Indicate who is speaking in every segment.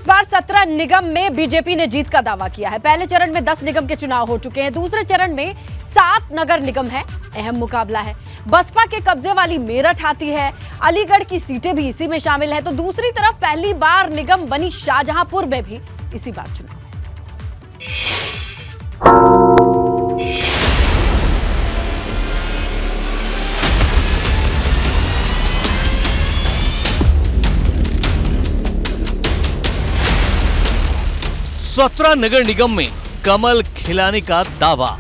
Speaker 1: इस बार 17 निगम में बीजेपी ने जीत का दावा किया है। पहले चरण में 10 निगम के चुनाव हो चुके हैं। दूसरे चरण में 7 नगर निगम है। अहम मुकाबला है। बसपा के कब्जे वाली मेरठ आती है। अलीगढ़ की सीटें भी इसी में शामिल है। तो दूसरी तरफ पहली बार निगम बनी शाहजहांपुर में भी इसी बार चुनाव।
Speaker 2: सत्रह नगर निगम में कमल खिलाने का दावा।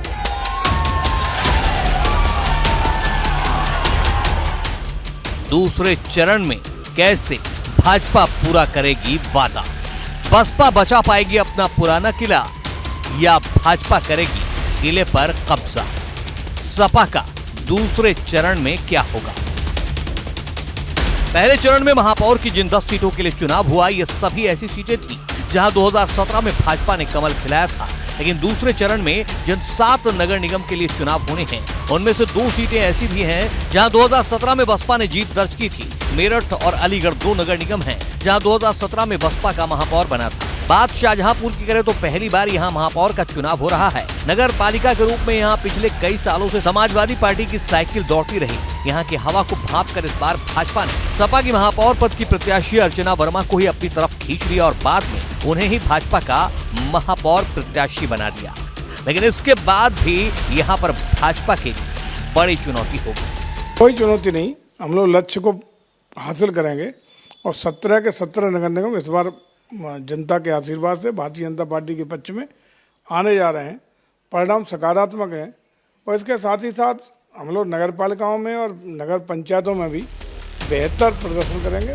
Speaker 2: दूसरे चरण में कैसे भाजपा पूरा करेगी वादा? बसपा बचा पाएगी अपना पुराना किला या भाजपा करेगी किले पर कब्जा? सपा का दूसरे चरण में क्या होगा? पहले चरण में महापौर की जिन 10 सीटों के लिए चुनाव हुआ, ये सभी ऐसी सीटें थी जहां 2017 में भाजपा ने कमल खिलाया था। लेकिन दूसरे चरण में जिन 7 नगर निगम के लिए चुनाव होने हैं, उनमें से 2 सीटें ऐसी भी हैं जहां 2017 में बसपा ने जीत दर्ज की थी। मेरठ और अलीगढ़ 2 नगर निगम हैं जहां 2017 में बसपा का महापौर बना था। बात शाहजहांपुर की करें तो पहली बार यहां महापौर का चुनाव हो रहा है। नगर पालिका के रूप में यहां पिछले कई सालों से समाजवादी पार्टी की साइकिल दौड़ती रही। यहां की हवा को भांपकर इस बार भाजपा ने सपा की महापौर पद की प्रत्याशी अर्चना वर्मा को ही अपनी तरफ खींच लिया और बाद में उन्हें ही भाजपा का महापौर प्रत्याशी बना दिया। लेकिन इसके बाद भी यहाँ पर भाजपा की बड़ी चुनौती होगी।
Speaker 3: कोई चुनौती नहीं, हम लोग लक्ष्य को हासिल करेंगे और 17 के 17 नगर निगम इस बार जनता के आशीर्वाद से भारतीय जनता पार्टी के पक्ष में आने जा रहे हैं। परिणाम सकारात्मक है और इसके साथ ही साथ हम लोग नगर पालिकाओं में और नगर पंचायतों में भी बेहतर प्रदर्शन करेंगे।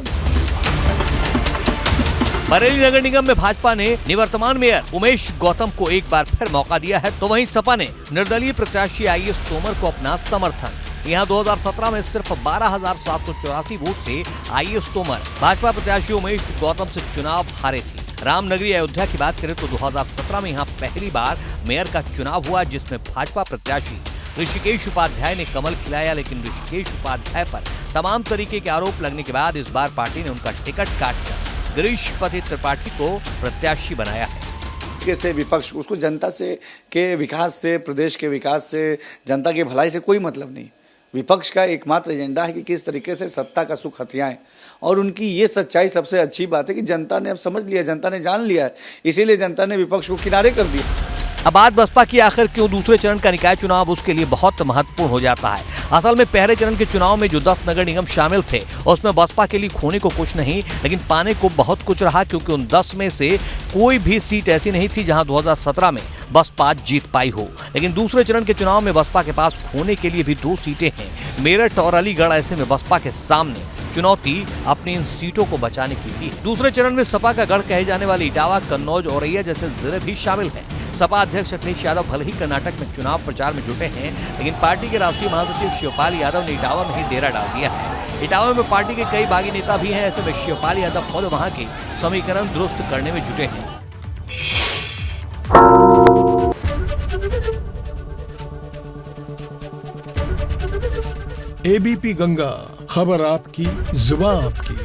Speaker 2: बरेली नगर निगम में भाजपा ने निवर्तमान मेयर उमेश गौतम को एक बार फिर मौका दिया है, तो वहीं सपा ने निर्दलीय प्रत्याशी आईएस तोमर को अपना समर्थन। यहाँ 2017 में सिर्फ 12,784 वोट से आईएस तोमर भाजपा प्रत्याशी उमेश गौतम से चुनाव हारे थे। रामनगरी अयोध्या की बात करें तो 2017 में यहाँ पहली बार मेयर का चुनाव हुआ, जिसमें भाजपा प्रत्याशी ऋषिकेश उपाध्याय ने कमल खिलाया। लेकिन ऋषिकेश उपाध्याय पर तमाम तरीके के आरोप लगने के बाद इस बार पार्टी ने उनका टिकट काटकर गिरीशपति त्रिपाठी को प्रत्याशी बनाया है।
Speaker 4: से विपक्ष उसको जनता से के विकास से, प्रदेश के विकास से, जनता की भलाई से कोई मतलब नहीं। विपक्ष का एकमात्र एजेंडा है कि किस तरीके से सत्ता का सुख हथियाएं, और उनकी ये सच्चाई सबसे अच्छी बात है कि जनता ने अब समझ लिया, जनता ने जान लिया है, इसीलिए जनता ने विपक्ष को किनारे कर दिया।
Speaker 2: अब बात बसपा की आखिर क्यों दूसरे चरण का निकाय चुनाव उसके लिए बहुत महत्वपूर्ण हो जाता है। असल में पहले चरण के चुनाव में जो 10 नगर निगम शामिल थे, उसमें बसपा के लिए खोने को कुछ नहीं, लेकिन पाने को बहुत कुछ रहा, क्योंकि उन 10 में से कोई भी सीट ऐसी नहीं थी जहां 2017 में बसपा जीत पाई हो। लेकिन दूसरे चरण के चुनाव में बसपा के पास खोने के लिए भी 2 सीटें हैं, मेरठ और अलीगढ़। ऐसे में बसपा के सामने चुनौती अपनी इन सीटों को बचाने की भी। दूसरे चरण में सपा का गढ़ कहे जाने वाले इटावा, कन्नौज, औरैया जैसे जिले भी शामिल हैं। सपा अध्यक्ष अखिलेश यादव भले ही कर्नाटक में चुनाव प्रचार में जुटे हैं, लेकिन पार्टी के राष्ट्रीय महासचिव शिवपाल यादव ने इटावा में ही डेरा डाल दिया है। इटावा में पार्टी के कई बागी नेता भी हैं। ऐसे में शिवपाल यादव खुद वहां के समीकरण दुरुस्त करने में जुटे हैं।
Speaker 5: एबीपी गंगा, खबर आपकी, जुबान आपकी।